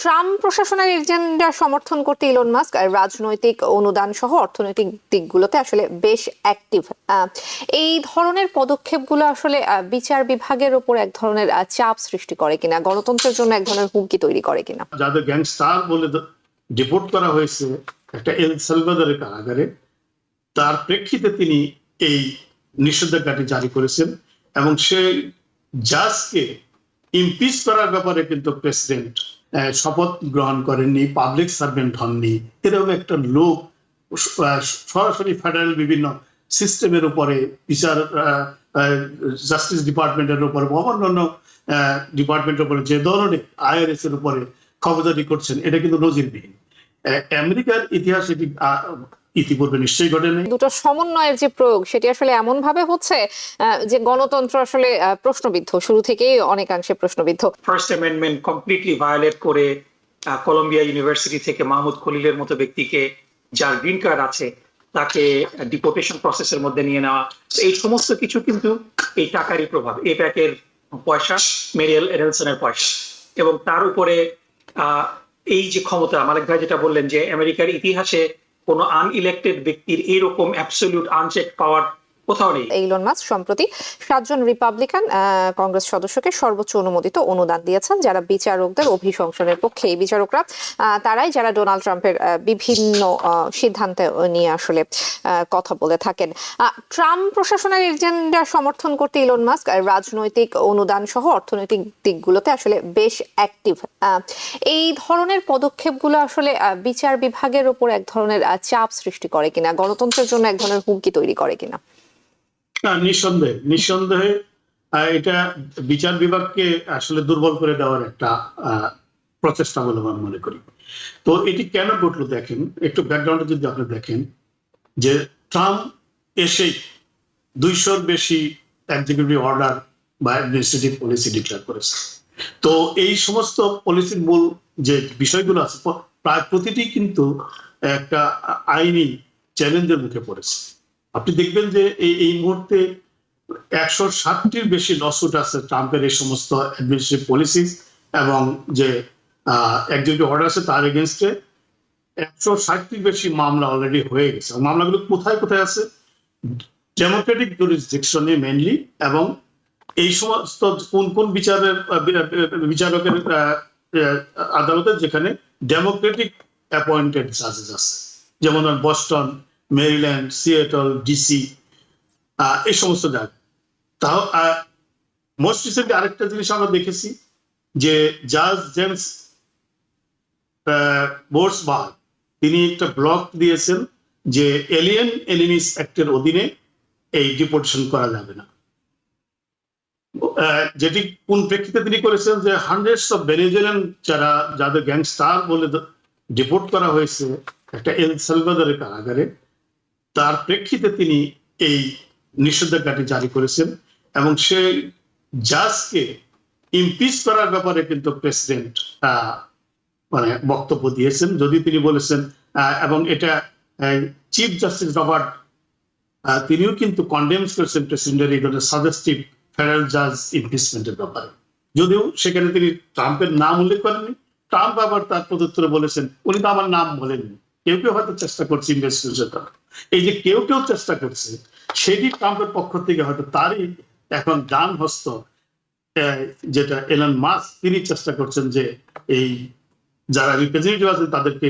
Trump প্রশাসনের agenda সমর্থন করতে ইলন মাস্ক রাজনৈতিক অনুদান সহ অর্থনৈতিক দিকগুলোতে আসলে বেশ অ্যাক্টিভ। এই ধরনের পদক্ষেপগুলো আসলে বিচার বিভাগের উপর এক ধরনের চাপ সৃষ্টি করে কিনা, গণতন্ত্রের জন্য এক ধরনের হুমকি তৈরি করে কিনা? যাদের গ্যাংস্টার বলে ডিপোর্ট করা হয়েছে একটা এল সালভাদরের কারাগারে, তার প্রেক্ষিতে তিনি এই নিষেধাজ্ঞাটি জারি করেছেন এবং সেই জাজকে ইমপিচ করার ব্যাপারে কিন্তু প্রেসিডেন্ট শপথ গ্রহণ করেননি, পাবলিক সার্ভেন্ট হননি। এরকম একটা লোক সরাসরি ফেডারেল বিভিন্ন সিস্টেমের উপরে, বিচার জাস্টিস ডিপার্টমেন্টের উপরে, অন্যান্য ডিপার্টমেন্টের উপরে যে ধরনের আইআরএস এর উপরে খবরদারি করছেন, এটা কিন্তু নজিরবিহীন। আমেরিকার ইতিহাস এটি ইতিপূর্বে নিশ্চয়ই ঘটেনি। দুটো সমন্বয়ের যে প্রয়োগ সেটি আসলে এমন ভাবে হচ্ছে যে গণতন্ত্র আসলে প্রশ্নবিদ্ধ, শুরু থেকেই অনেকাংশে প্রশ্নবিদ্ধ। ফার্স্ট অ্যামেন্ডমেন্ট কমপ্লিটলি ভায়োলেট করে কলম্বিয়া ইউনিভার্সিটি থেকে মাহমুদ খলিলের মতো ব্যক্তিকে, যার গ্রিন কার্ড আছে, তাকে ডিপোর্টেশন প্রসেসের মধ্যে নিয়ে নেওয়া, এই সমস্ত কিছু কিন্তু এই টাকারই প্রভাব, এপ্যাকের পয়সা, মেরিয়েল এডেলসনের পয়সা। এবং তার উপরে এই যে ক্ষমতা, মালিক ভাই যেটা বললেন যে আমেরিকার ইতিহাসে কোন আনইলেক্টেড ব্যক্তির এরকম অ্যাবসলিউট আনচেক পাওয়ার কোথাও নেই। ইলন মাস্ক সম্প্রতি 7 জন রিপাবলিকান কংগ্রেস সদস্যকে সর্বোচ্চ অনুমোদিত অনুদান দিয়েছেন, যারা বিচারকদের অভিশংসনের পক্ষে। এই বিচারকরা তারাই যারা ডোনাল্ড ট্রাম্পের বিভিন্ন সিদ্ধান্ত নিয়ে আসলে কথা বলে থাকেন। ট্রাম্প প্রশাসনের এজেন্ডা সমর্থন করতে ইলন মাস্ক রাজনৈতিক অনুদান সহ অর্থনৈতিক দিকগুলোতে আসলে বেশ অ্যাক্টিভ। এই ধরনের পদক্ষেপগুলো আসলে বিচার বিভাগের উপর এক ধরনের চাপ সৃষ্টি করে কিনা, গণতন্ত্রের জন্য এক ধরনের হুমকি তৈরি করে কিনা? নিঃসন্দেহে এটা বিচার বিভাগকে আসলে দুর্বল করে দেওয়ার একটা প্রচেষ্টা বলে আমি মনে করি। তো এটি কেন ঘটলো দেখেন, একটু ব্যাকগ্রাউন্ডে যদি আপনি দেখেন, যে ট্রাম্প এসেই 200-র বেশি এক্সিকিউটিভ অর্ডার বা অ্যাডমিনিস্ট্রেটিভ পলিসি ডিক্লেয়ার করেছে। তো এই সমস্ত পলিসির মূল যে বিষয়গুলো আছে, প্রায় প্রতিটি কিন্তু একটা আইনি চ্যালেঞ্জের মুখে পড়েছে। আপনি দেখবেন যে এই মুহূর্তে 160টির বেশি লসুট আছে ট্রাম্পের এই সমস্ত অ্যাডমিনিস্ট্রেটিভ পলিসি এবং যে এক্সিকিউটিভ অর্ডার আছে তার এগেনস্টে 160টির বেশি মামলা অলরেডি হয়ে গেছে। মামলাগুলো কোথায় কোথায় আছে? ডেমোক্রেটিক জুরিসডিকশনে মেইনলি, এবং এই সমস্ত কোন কোন বিচারকের আদালতে যেখানে ডেমোক্রেটিক অ্যাপয়েন্টেড জাজেস আছে, যেমন বস্টন, মেরিল্যান্ড, সিয়েটল, ডিসি, এই সমস্ত জায়গা। তাও মোস্ট রিসেন্টলি আরেকটা জিনিস আমরা দেখেছি যে জাজ জেমস বোর্সবার্গ তিনি একটা ব্লগ দিয়েছেন যে এলিয়েন এনিমিস অ্যাক্টের অধীনে এই ডিপোর্টেশন করা যাবে না, যেটি কোন প্রেক্ষিতে তিনি করেছেন যে হান্ড্রেডস অফ ভেনেজুয়েলান যাদের গ্যাংস্টার বলে ডিপোর্ট করা হয়েছে একটা এল সালভাদরের কারাগারে, তার প্রেক্ষিতে তিনি এই নিষেধাজ্ঞাটি জারি করেছেন এবং সেই জাজকে ইমপিচ করার ব্যাপারে কিন্তু প্রেসিডেন্ট মানে বক্তব্য দিয়েছেন, যদি তিনি বলেছেন, এবং এটা চিফ জাস্টিস রবার্ট তিনিও কিন্তু কন্ডেমস করেছেন প্রেসিডেন্টের এই ধরনের সাজেস্টিভ ফেডারেল জাজ ইমপিচমেন্টের ব্যাপারে, যদিও সেখানে তিনি ট্রাম্পের নাম উল্লেখ করেননি। ট্রাম্প আবার তার প্রত্যুত্তরে বলেছেন, উনি তো আমার নাম বলেননি। কেউ কেউ হয়তো চেষ্টা করছে ইনভেস্টিগেশন করার, এই যে কেউ কেউ চেষ্টা করছে, সেটি ট্রাম্পের পক্ষ থেকে হয়তো তারই এখন ডান হস্ত যেটা এলন মাস্ক, তিনি চেষ্টা করছেন যে এই যারা রিপ্রেজেন্টেটিভ আছেন তাদেরকে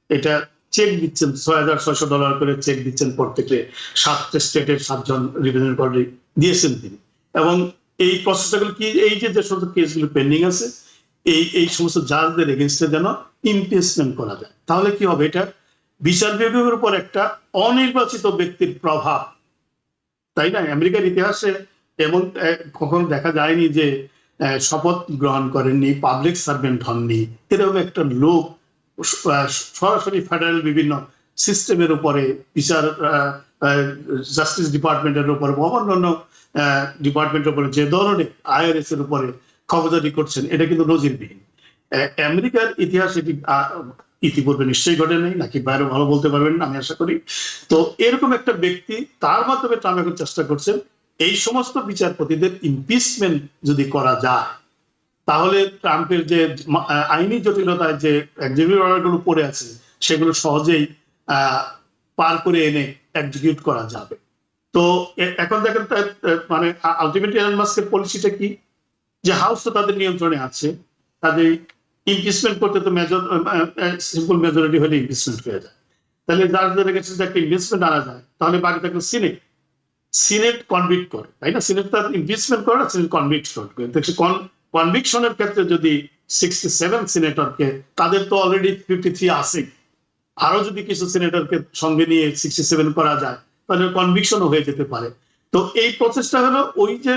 এটা চেক দিচ্ছেন, $6,600 করে চেক দিচ্ছেন প্রত্যেকে, 7 স্টেটের 7 জন রিপ্রেজেন্টেটিভ দিয়েছেন তিনি। এবং এই প্রসেসগুলো কি, এই যে সমস্ত কেসগুলো পেন্ডিং আছে, এই সমস্ত জাজদের এগেনস্টে যেন ইমপিচমেন্ট করা যায়। তাহলে কি হবে? এটা বিচার বিভাগের উপর একটা অনির্বাচিত ব্যক্তির প্রভাব, তাই না? আমেরিকার ইতিহাসে এমন কখনো দেখা যায়নি যে শপথ গ্রহণ করেননি, পাবলিক সার্ভেন্ট হননি। এরকম একটা লোক সরাসরি ফেডারেল বিভিন্ন সিস্টেমের উপরে, বিচার জাস্টিস ডিপার্টমেন্টের উপরে, অন্যান্য ডিপার্টমেন্টের উপরে যে ধরনের আইআরএস এর উপরে খবরদারি করছেন, এটা কিন্তু নজিরবিহীন। আমেরিকার ইতিহাস এটি ইতিপূর্বে নিশ্চয়ই ঘটেনি, নাকি বাইরে ভালো বলতে পারবেন না আমি আশা করি। তো এরকম একটা ব্যক্তি, তার মাধ্যমে ট্রাম্প এখন চেষ্টা করছেন এই সমস্ত বিচারপতিদের ইমপিচমেন্ট যদি করা যায়, তাহলে ট্রাম্পের যে আইনি জটিলতায় যে এক্সিকিউটিভ অর্ডার গুলো পড়ে আছে সেগুলো সহজেই পার করে এনে এক্সিকিউট করা যাবে। তো এখন দেখেন মানে আলটিমেটলি এলন মাস্কের পলিসিটা কি, যে হাউস তো তাদের নিয়ন্ত্রণে আছে, তাদের ইমপিচমেন্ট করতে তো সিম্পল মেজরিটি হলে ইমপিচমেন্ট হয়ে যায়। তাহলে যার কাছে একটা ইমপিচমেন্ট আনা যায়, তাহলে বাকি থাকলে সিনেট কনভিক্ট করে, তাই না? সিনেট তার ইমপিচমেন্ট করে না, সিনেট কনভিক্ট করে। কনভিকশনের ক্ষেত্রে যদি 67 সিনেটরকে, তাদের তো অলরেডি 53 আছে, আরো যদি কিছু সিনেটরকে সঙ্গে নিয়ে 67 করা যায় তাহলে কনভিকশনও হয়ে যেতে পারে। তো এই প্রসেসটা হলো ওই যে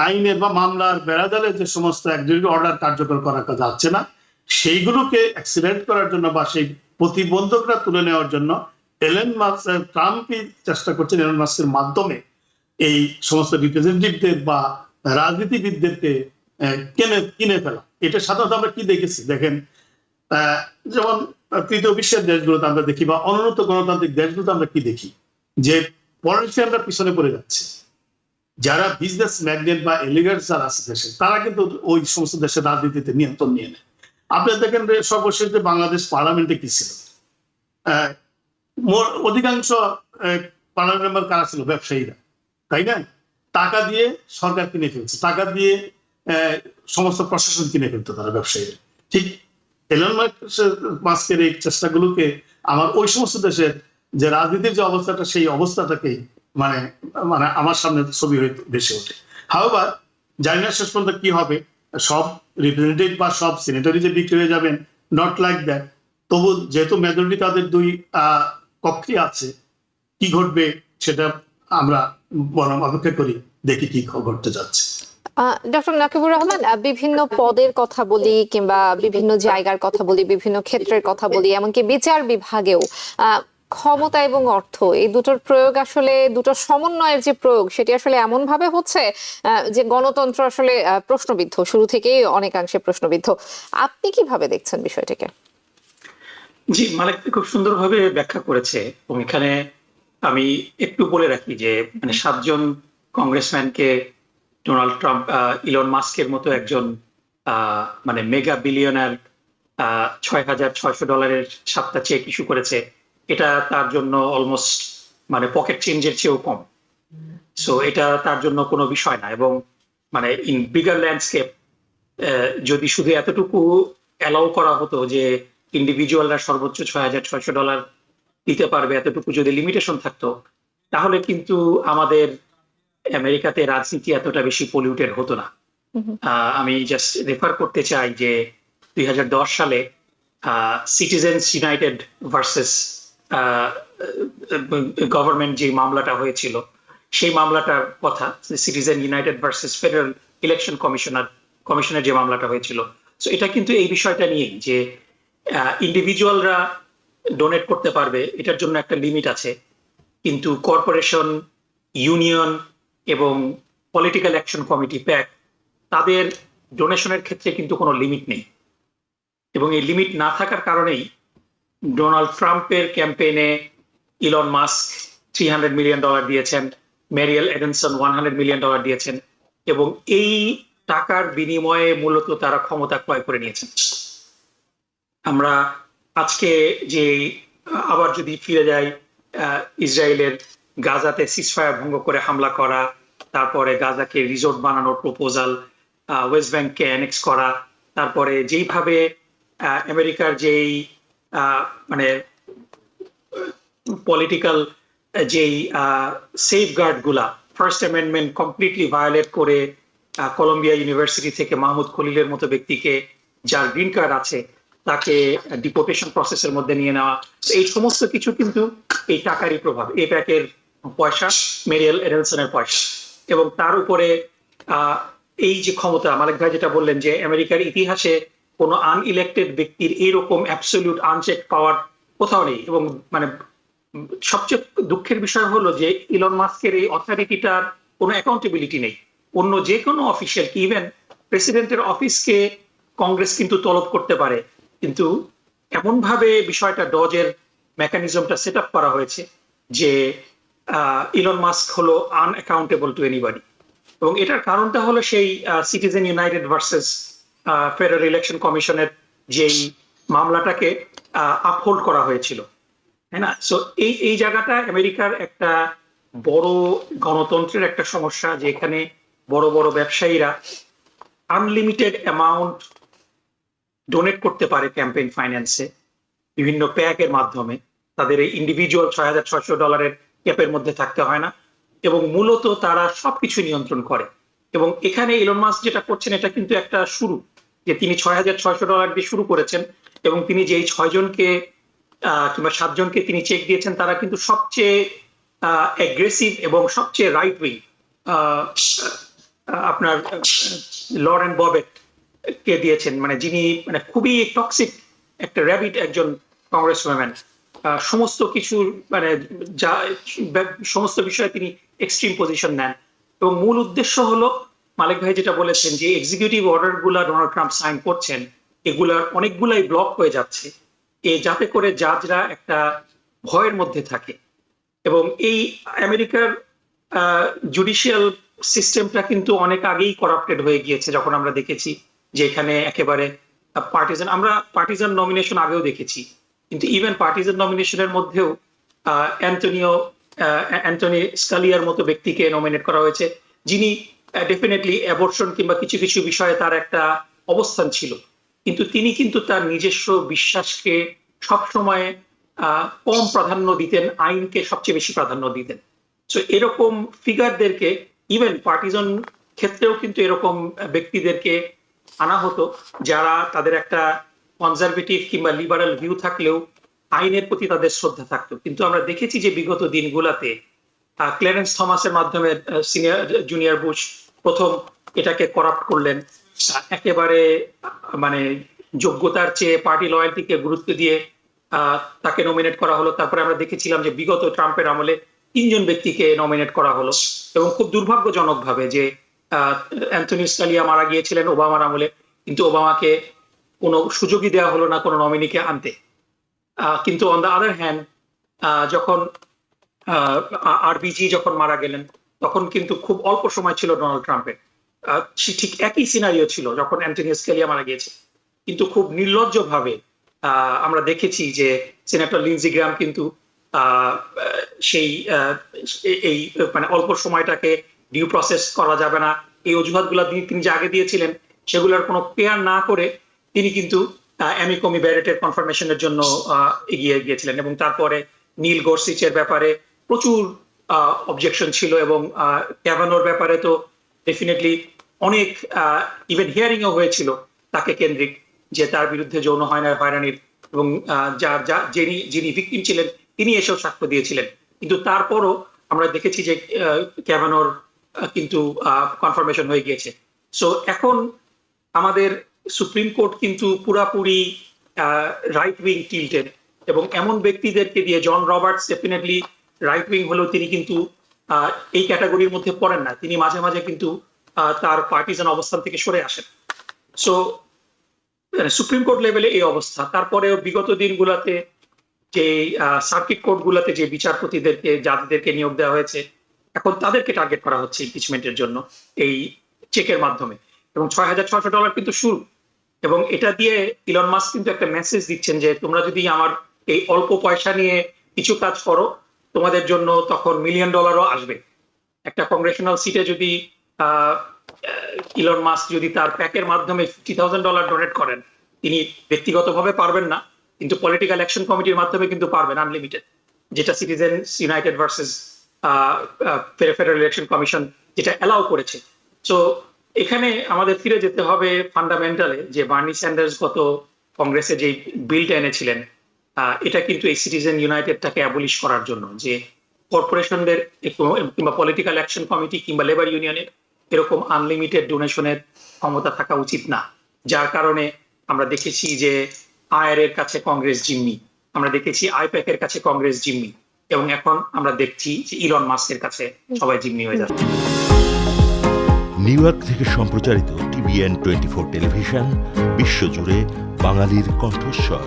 আইনের বা মামলার বেড়াজালে যে সমস্ত এক্সিকিউটিভ অর্ডার কার্যকর করা যাচ্ছে না, সেইগুলোকে অ্যাক্সিলেরেট করার জন্য বা সেই প্রতিবন্ধকরা তুলে নেওয়ার জন্য ট্রাম্পই চেষ্টা করছেন এলন মাস্কের মাধ্যমে এই সমস্ত রিপ্রেজেন্টেটিভদের বা রাজনীতিবিদদেরকে কিনে ফেলা। এটা সাধারণত আমরা কি দেখেছি দেখেন, যেমন তৃতীয় বিশ্বের দেশগুলোতে আমরা দেখি বা অনুন্নত গণতান্ত্রিক দেশগুলোতে আমরা কি দেখি, যে পলিটিশিয়ানরা পিছনে পড়ে যাচ্ছে, যারা বিজনেস ম্যাগনেট বা এলিগেন্টস যারা আছে দেশে, তারা কিন্তু ওই সমস্ত দেশের রাজনীতিতে নিয়ন্ত্রণ নিয়ে নেয়। আপনি দেখেন সর্বশেষ যে বাংলাদেশ পার্লামেন্টে কি ছিল, অধিকাংশ পার্লামেন্ট মেম্বার কারা ছিল? ব্যবসায়ীরা, তাই না? টাকা দিয়ে সরকার কিনে ফেলছে, টাকা দিয়ে সমস্ত প্রশাসন কিনে ফেলতো তারা, ব্যবসায়ীরা। ঠিক এলন মাস্কের এই চেষ্টাগুলোকে আমার ওই সমস্ত দেশের যে রাজনীতির যে অবস্থাটা, সেই অবস্থাটাকেই মানে মানে আমার সামনে ছবি হয়ে ভেসে ওঠে। হাওয়ার জানি না শেষ পর্যন্ত কি হবে, সব রিপ্রেজেন্টেটিভ বা সব সিনেটরি যে বিক্রি হয়ে যাবেন, নট লাইক দ্যাট। তবু যেহেতু মেজরিটি তাদের দুই কক্ষে আছে, কি ঘটবে সেটা আমরা বরং অপেক্ষা করি, দেখি কি ঘটতে যাচ্ছে। ডক্টর নাকিবুর রহমান, বিভিন্ন পদের কথা বলি কিংবা বিভিন্ন জায়গার কথা বলি, বিভিন্ন ক্ষেত্রের কথা বলি, এমনকি বিচার বিভাগেও ক্ষমতা এবং অর্থ এই দুটোর প্রয়োগ, আসলে দুটো সমন্বয়ের যে প্রয়োগ, সেটি আসলে এমন ভাবে হচ্ছে যে গণতন্ত্র আসলে প্রশ্নবিদ্ধ, শুরু থেকেই অনেকাংশে প্রশ্নবিদ্ধ। আপনি কিভাবে দেখছেন বিষয়টিকে? জি, মালিক খুব সুন্দরভাবে ব্যাখ্যা করেছে, এবং এখানে আমি একটু বলে রাখি যে মানে 7 জন কংগ্রেসম্যানকে ডোনাল্ড ট্রাম্প ইলন মাস্কের মতো একজন মানে মেগা বিলিয়নার $6,600 7টা চেক ইস্যু করেছে, এটা তার জন্য অলমোস্ট মানে পকেট চেঞ্জের চেয়েও কম। সো এটা তার জন্য কোনো বিষয় না। এবং মানে ইন বিগার ল্যান্ডস্কেপ যদি শুধু এতটুকু অ্যালাউ করা হতো যে ইন্ডিভিজুয়ালরা সর্বোচ্চ $6,600 দিতে পারবে, এতটুকু যদি লিমিটেশন থাকতো, তাহলে কিন্তু আমাদের আমেরিকাতে রাজনীতি এতটা বেশি পলিউটেড হতো না। আমি জাস্ট রেফার করতে চাই যে 2010 সালে সিটিজেন্স ইউনাইটেড ভার্সেস গভর্নমেন্ট যে মামলাটা হয়েছিল, সেই মামলাটার কথা, citizen United versus federal election কমিশনের যে মামলাটা হয়েছিল। সো এটা কিন্তু এই বিষয়টা নিয়েই যে ইন্ডিভিজুয়ালরা ডোনেট করতে পারবে, এটার জন্য একটা লিমিট আছে, কিন্তু কর্পোরেশন, ইউনিয়ন এবং পলিটিক্যাল অ্যাকশন কমিটি প্যাক, তাদের ডোনেশনের ক্ষেত্রে কিন্তু কোনো লিমিট নেই। এবং এই লিমিট না থাকার কারণেই ডোনাল্ড ট্রাম্পের ক্যাম্পেইনে ইলন মাস্ক $300 মিলিয়ন দিয়েছেন, ম্যারিয়েল এডেনসন $100 মিলিয়ন দিয়েছেন, এবং এই টাকার বিনিময়ে মূলত তারা ক্ষমতা ক্রয় করে নিয়েছেন। আমরা আজকে যে আবার যদি ফিরে যাই, ইসরায়েলের গাজাতে সিজফায়ার ভঙ্গ করে হামলা করা, তারপরে গাজাকে রিসোর্ট বানানোর প্রপোজাল, ওয়েস্ট ব্যাংককে অ্যানেক্স করা, তারপরে যেইভাবে আমেরিকার যেই মানে পলিটিক্যাল যেই সেফগার্ড গুলা, ফার্স্ট অ্যামেন্ডমেন্ট কমপ্লিটলি ভায়োলেট করে কলম্বিয়া ইউনিভার্সিটি থেকে মাহমুদ খলিলের মতো ব্যক্তিকে, যার গ্রিন কার্ড আছে, তাকে ডিপোর্টেশন প্রসেসের মধ্যে নিয়ে নেওয়া, এই সমস্ত কিছু কিন্তু এই টাকারই প্রভাব, এই প্যাকের পয়সা, মেরিয়েল এডেলসনের পয়সা। এবং তার উপরে এই যে ক্ষমতা, মালিক ভাই যেটা বললেন যে আমেরিকার ইতিহাসে কোনো আনইলেক্টেড ব্যক্তির এইরকম অ্যাবসলিউট আনচেক পাওয়ার কোথাও নেই। এবং মানে সবচেয়ে দুঃখের বিষয় হলো যে ইলন মাস্কের এই অথরিটিটার কোনো অ্যাকাউন্টেবিলিটি নেই। অন্য যে কোনো অফিসিয়াল, ইভেন প্রেসিডেন্টের অফিসকে কংগ্রেস কিন্তু তলব করতে পারে, কিন্তু এমন ভাবে বিষয়টা ডজের মেকানিজমটা সেট আপ করা হয়েছে যে ইলন মাস্ক হলো আনঅ্যাকাউন্টেবল টু এনিবডি। এবং এটার কারণটা হলো সেই citizen United versus federal election কমিশনের যেই মামলাটাকে আপহোল্ড করা হয়েছিল, তাই না? সো এই জায়গাটা আমেরিকার একটা বড় গণতন্ত্রের একটা সমস্যা, যে এখানে বড় বড় ব্যবসায়ীরা আনলিমিটেড অ্যামাউন্ট ডোনেট করতে পারে ক্যাম্পেইন ফাইন্যান্সে বিভিন্ন প্যাকের মাধ্যমে। তাদের এই ইন্ডিভিজুয়াল $6,600 ক্যাপের মধ্যে থাকতে হয় না, এবং মূলত তারা সবকিছু নিয়ন্ত্রণ করে। এবং এখানে ইলন মাস্ক যেটা করছেন এটা কিন্তু একটা শুরু, যে তিনি $6,600 দিয়ে শুরু করেছেন, এবং তিনি যেই 6 জনকে কিংবা 7 জনকে তিনি চেক দিয়েছেন তারা কিন্তু সবচেয়ে অ্যাগ্রেসিভ এবং সবচেয়ে রাইট উইং, আপনার লরেন ববেট কে দিয়েছেন, মানে যিনি মানে খুবই টক্সিক একটা র্যাবিট একজন কংগ্রেসম্যান। সমস্ত কিছু মানে যা সমস্ত বিষয়ে তিনি এক্সট্রিম পজিশন নেন, এবং মূল উদ্দেশ্য হলো মালিক ভাই যেটা বলেছেন যে এক্সিকিউটিভ অর্ডার গুলা ডোনাল্ড ট্রাম্প সাইন করছেন, এগুলার অনেকগুলাই ব্লক হয়ে যাচ্ছে, যাতে করে জাজরা একটা ভয়ের মধ্যে থাকে। এবং এই আমেরিকার জুডিশিয়াল সিস্টেমটা কিন্তু অনেক আগেই করাপ্টেড হয়ে গিয়েছে, যখন আমরা দেখেছি যে এখানে একেবারে পার্টিজান, আমরা পার্টিজান নমিনেশন আগেও দেখেছি, কিন্তু ইভেন পার্টিজান নমিনেশনের মধ্যেও অ্যান্টনি স্কালিয়ার মতো ব্যক্তিকে নমিনেট করা হয়েছে, যিনি ডেফিনেটলি অ্যাবর্শন কিংবা কিছু কিছু বিষয়ে তার একটা অবস্থান ছিল, কিন্তু তিনি কিন্তু তার নিজস্ব বিশ্বাসকে সবসময় কম প্রাধান্য দিতেন, আইনকে সবচেয়ে বেশি প্রাধান্য দিতেন। সো এরকম ফিগারদেরকে ইভেন পার্টিজান ক্ষেত্রেও কিন্তু এরকম ব্যক্তিদেরকে আনা হতো, যারা তাদের একটা কনজারভেটিভ কিংবা লিবারাল ভিউ থাকলেও আইনের প্রতি তাদের শ্রদ্ধা থাকতো। কিন্তু আমরা দেখেছি যে বিগত দিনগুলোতে ক্লেরেন্স থমাসের মাধ্যমে জুনিয়র বুশ প্রথম এটাকে করাপ্ট করলেন, একেবারে মানে যোগ্যতার চেয়ে পার্টি লয়্যালটিকে গুরুত্ব দিয়ে তাকে নমিনেট করা হলো। তারপরে আমরা দেখেছিলাম যে বিগত ট্রাম্পের আমলে 3 জন ব্যক্তিকে নমিনেট করা হলো, এবং খুব দুর্ভাগ্যজনক ভাবে যে অ্যান্থনি স্কালিয়া মারা গিয়েছিলেন ওবামার আমলে, কিন্তু ওবামাকে কোনো সুযোগই দেওয়া হলো না কোনো নমিনিকে আনতে। কিন্তু অন দ্য আদার হ্যান্ড যখন আরবিজি যখন মারা গেলেন, তখন কিন্তু খুব অল্প সময় ছিল ডোনাল্ড ট্রাম্পের, ঠিক একই সিনারিও ছিল যখন অ্যান্থনি স্কালিয়া মারা গিয়েছে। কিন্তু খুব নির্লজ্জ ভাবে আমরা দেখেছি যে সেনেটর লিন্ডসি গ্রাহাম কিন্তু সেই এই মানে অল্প সময়টাকে ডিউ প্রসেস করা যাবে না, এই অজুহাতগুলো তিনি যে আগে দিয়েছিলেন সেগুলোর কোনো কেয়ার না করে তিনি কিন্তু অ্যামি কমি ব্যারেটের কনফার্মেশনের জন্য এগিয়ে গিয়েছিলেন। এবং তারপরে নীল গোরসিচের ব্যাপারে প্রচুর অবজেকশন ছিল, এবং ক্যাভানোর ব্যাপারে তো ডেফিনেটলি অনেক ইভেন হিয়ারিংও হয়েছিল তাকে কেন্দ্রিক, যে তার বিরুদ্ধে যৌন হয়রানির, এবং যিনি ভিকটিম ছিলেন তিনি এসব সাক্ষ্য দিয়েছিলেন। কিন্তু তারপরও আমরা দেখেছি যে ক্যাভানোর কিন্তু কনফার্মেশন হয়ে গিয়েছে। সো এখন আমাদের সুপ্রিম কোর্ট কিন্তু পুরাপুরি রাইট উইং টিল্টেড, এবং এমন ব্যক্তিদেরকে দিয়ে, জন রবার্টস ডেফিনেটলি রাইট উইং হলেও তিনি কিন্তু এই ক্যাটাগরির মধ্যে পড়েন না, তিনি মাঝে মাঝে কিন্তু তার পার্টিজান অবস্থান থেকে সরে আসেন। সো সুপ্রিম কোর্ট লেভেলে এই অবস্থা। তারপরেও বিগত দিনগুলোতে যে সার্কিট কোর্ট গুলাতে যে বিচারপতিদেরকে জাজদেরকে নিয়োগ দেওয়া হয়েছে, এখন তাদেরকে টার্গেট করা হচ্ছে ইমপিচমেন্টের জন্য এই চেকের মাধ্যমে, এবং $6,600 কিন্তু শুরু। এবং এটা দিয়ে ইলন মাস্ক কিন্তু একটা মেসেজ দিচ্ছেন যে তোমরা যদি আমার এই অল্প পয়সা নিয়ে কিছু কাজ করো, তোমাদের জন্য তখন $1 মিলিয়ন আসবে। একটা কংগ্রেশনাল সিটে যদি ইলন মাস্ক যদি তার প্যাকের মাধ্যমে $50,000 ডোনেট করেন, তিনি ব্যক্তিগতভাবে পারবেন না, কিন্তু পলিটিক্যাল অ্যাকশন কমিটির মাধ্যমে কিন্তু পারবেন আনলিমিটেড, যেটা citizen United versus federal election commission যেটা অ্যালাউ করেছে। সো এখানে আমাদের ফিরে যেতে হবে ফান্ডামেন্টালে, যে বার্নি স্যান্ডার্স গত কংগ্রেসে যে বিলটা এনেছিলেন, এটা কিন্তু এই সিটিজেন ইউনাইটেডটাকে অ্যাবলিশ করার জন্য, যে কর্পোরেশনদের কিংবা পলিটিক্যাল অ্যাকশন কমিটি কিংবা লেবার ইউনিয়নের এরকম আনলিমিটেড ডোনেশনের ক্ষমতা থাকা উচিত না। যার কারণে আমরা দেখেছি যে আইআর-এর কাছে কংগ্রেস জিম্মি, আমরা দেখেছি আইপ্যাক এর কাছে কংগ্রেস জিম্মি, এবং এখন আমরা দেখছি যে ইলন মাস্কের কাছে সবাই জিম্মি হয়ে যাচ্ছে। নিউ ইয়র্ক থেকে সম্প্রচারিত TVN 24 টেলিভিশন বিশ্বজুড়ে বাঙালির কণ্ঠস্বর।